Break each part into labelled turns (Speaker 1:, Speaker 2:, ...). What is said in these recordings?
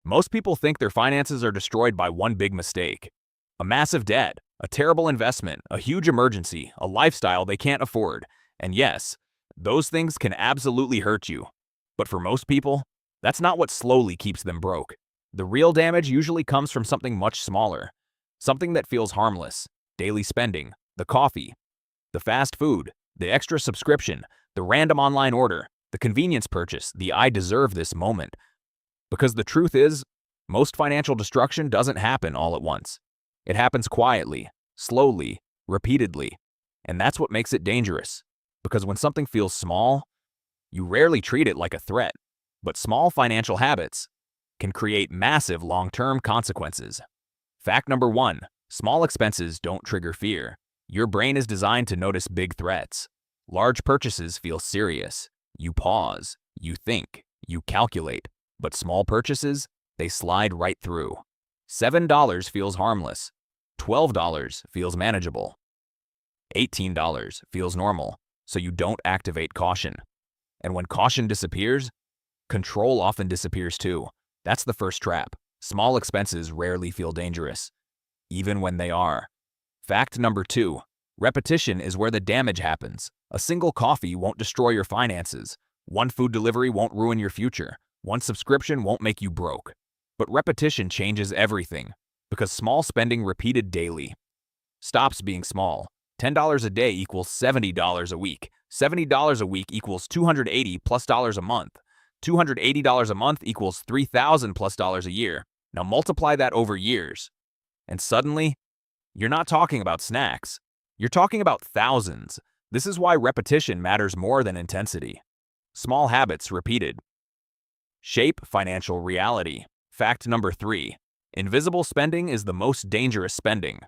Speaker 1: Most people think their finances are destroyed by one big mistake. A massive debt, a terrible investment, a huge emergency, a lifestyle they can't afford. And yes, those things can absolutely hurt you. But for most people, that's not what slowly keeps them broke. The real damage usually comes from something much smaller. Something that feels harmless. Daily spending, the coffee, the fast food, the extra subscription, the random online order, the convenience purchase, the I deserve this moment. Because the truth is, most financial destruction doesn't happen all at once. It happens quietly, slowly, repeatedly. And that's what makes it dangerous. Because when something feels small, you rarely treat it like a threat. But small financial habits can create massive long-term consequences. Fact number 1, small expenses don't trigger fear. Your brain is designed to notice big threats. Large purchases feel serious. You pause, you think, you calculate. But small purchases, they slide right through. $7 feels harmless. $12 feels manageable. $18 feels normal, so you don't activate caution. And when caution disappears, control often disappears too. That's the first trap. Small expenses rarely feel dangerous, even when they are. Fact number 2, repetition is where the damage happens. A single coffee won't destroy your finances. One food delivery won't ruin your future. One subscription won't make you broke. But repetition changes everything, because small spending repeated daily stops being small. $10 a day equals $70 a week. $70 a week equals $280+ a month. $280 a month equals $3,000+ a year. Now multiply that over years. And suddenly, you're not talking about snacks. You're talking about thousands. This is why repetition matters more than intensity. Small habits repeated shape financial reality. Fact number 3, invisible spending is the most dangerous spending.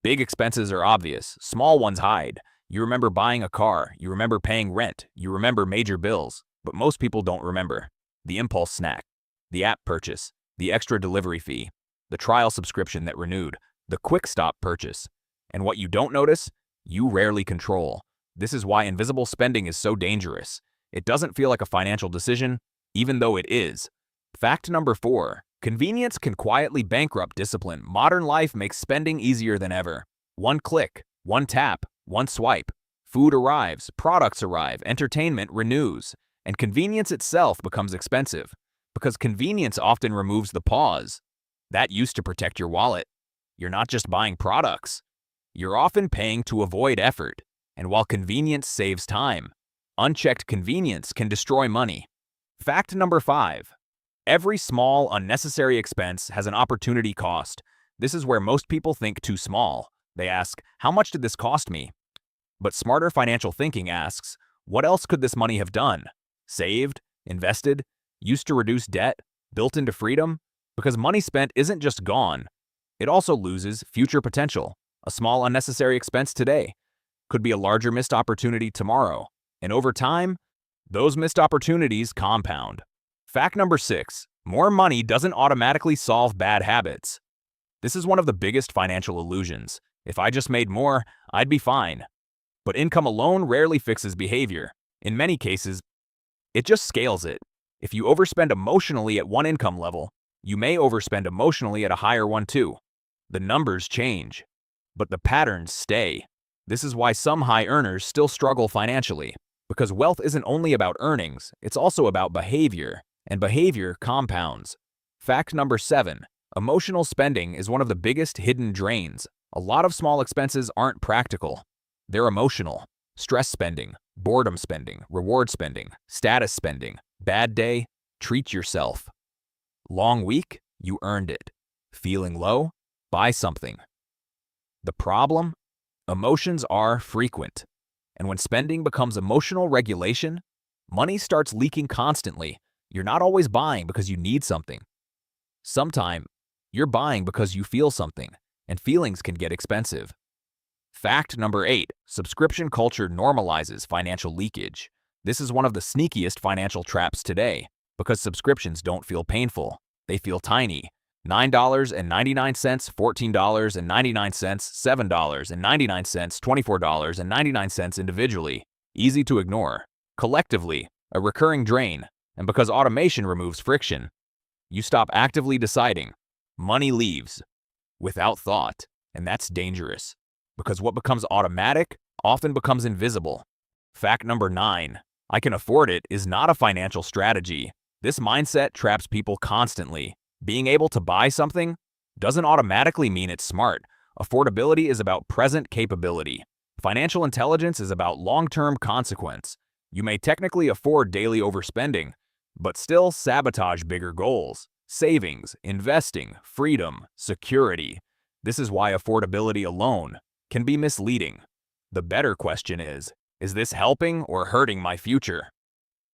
Speaker 1: Big expenses are obvious, small ones hide. You remember buying a car, you remember paying rent, you remember major bills, but most people don't remember the impulse snack, the app purchase, the extra delivery fee, the trial subscription that renewed, the quick stop purchase. And what you don't notice, you rarely control. This is why invisible spending is so dangerous. It doesn't feel like a financial decision, even though it is. Fact number 4, convenience can quietly bankrupt discipline. Modern life makes spending easier than ever. One click, one tap, one swipe. Food arrives, products arrive, entertainment renews, and convenience itself becomes expensive. Because convenience often removes the pause. That used to protect your wallet. You're not just buying products. You're often paying to avoid effort. And while convenience saves time, unchecked convenience can destroy money. Fact number 5, every small, unnecessary expense has an opportunity cost. This is where most people think too small. They ask, how much did this cost me? But smarter financial thinking asks, what else could this money have done? Saved? Invested? Used to reduce debt? Built into freedom? Because money spent isn't just gone. It also loses future potential. A small unnecessary expense today could be a larger missed opportunity tomorrow. And over time, those missed opportunities compound. Fact number 6, more money doesn't automatically solve bad habits. This is one of the biggest financial illusions. If I just made more, I'd be fine. But income alone rarely fixes behavior. In many cases, it just scales it. If you overspend emotionally at one income level, you may overspend emotionally at a higher one too. The numbers change, but the patterns stay. This is why some high earners still struggle financially. Because wealth isn't only about earnings, it's also about behavior, and behavior compounds. Fact number 7, emotional spending is one of the biggest hidden drains. A lot of small expenses aren't practical. They're emotional. Stress spending, boredom spending, reward spending, status spending. Bad day, treat yourself. Long week, you earned it. Feeling low, buy something. The problem? Emotions are frequent. And when spending becomes emotional regulation, money starts leaking constantly. You're not always buying because you need something. Sometimes, you're buying because you feel something, and feelings can get expensive. Fact number 8, subscription culture normalizes financial leakage. This is one of the sneakiest financial traps today, because subscriptions don't feel painful. They feel tiny. $9.99, $14.99, $7.99, $24.99 individually. Easy to ignore. Collectively, a recurring drain. And because automation removes friction, You stop actively deciding. Money leaves without thought, and that's dangerous because what becomes automatic often becomes invisible. Fact number 9. I can afford it is not a financial strategy. This mindset traps people constantly. Being able to buy something doesn't automatically mean it's smart. Affordability is about present capability. Financial intelligence is about long-term consequence. You may technically afford daily overspending, but still sabotage bigger goals. Savings, investing, freedom, security. This is why affordability alone can be misleading. The better question is this helping or hurting my future?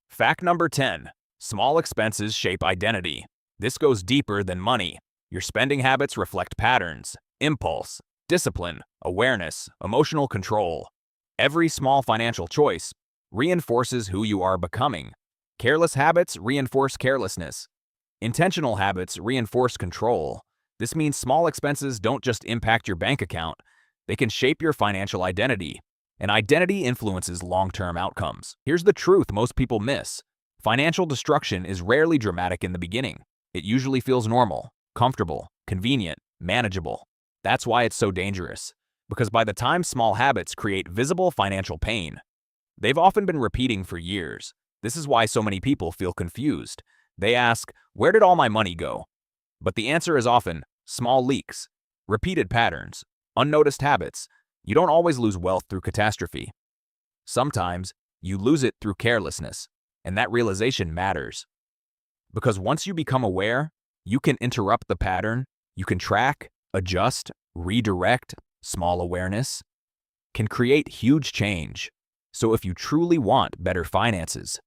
Speaker 1: Fact number 10. Small expenses shape identity. This goes deeper than money. Your spending habits reflect patterns, impulse, discipline, awareness, emotional control. Every small financial choice reinforces who you are becoming. Careless habits reinforce carelessness. Intentional habits reinforce control. This means small expenses don't just impact your bank account, they can shape your financial identity. And identity influences long-term outcomes. Here's the truth most people miss. Financial destruction is rarely dramatic in the beginning. It usually feels normal, comfortable, convenient, manageable. That's why it's so dangerous. Because by the time small habits create visible financial pain, they've often been repeating for years. This is why so many people feel confused. They ask, where did all my money go? But the answer is often small leaks, repeated patterns, unnoticed habits. You don't always lose wealth through catastrophe. Sometimes you lose it through carelessness, and that realization matters. Because once you become aware, you can interrupt the pattern, you can track, adjust, redirect. Small awareness can create huge change. So if you truly want better finances,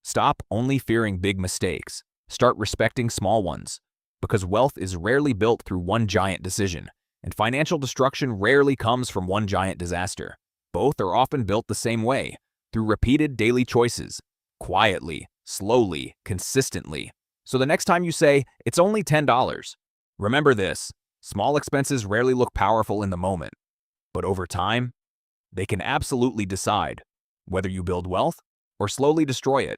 Speaker 1: stop only fearing big mistakes. Start respecting small ones. Because wealth is rarely built through one giant decision, and financial destruction rarely comes from one giant disaster. Both are often built the same way, through repeated daily choices, quietly, slowly, consistently. So the next time you say, it's only $10, remember this: small expenses rarely look powerful in the moment, but over time, they can absolutely decide whether you build wealth or slowly destroy it.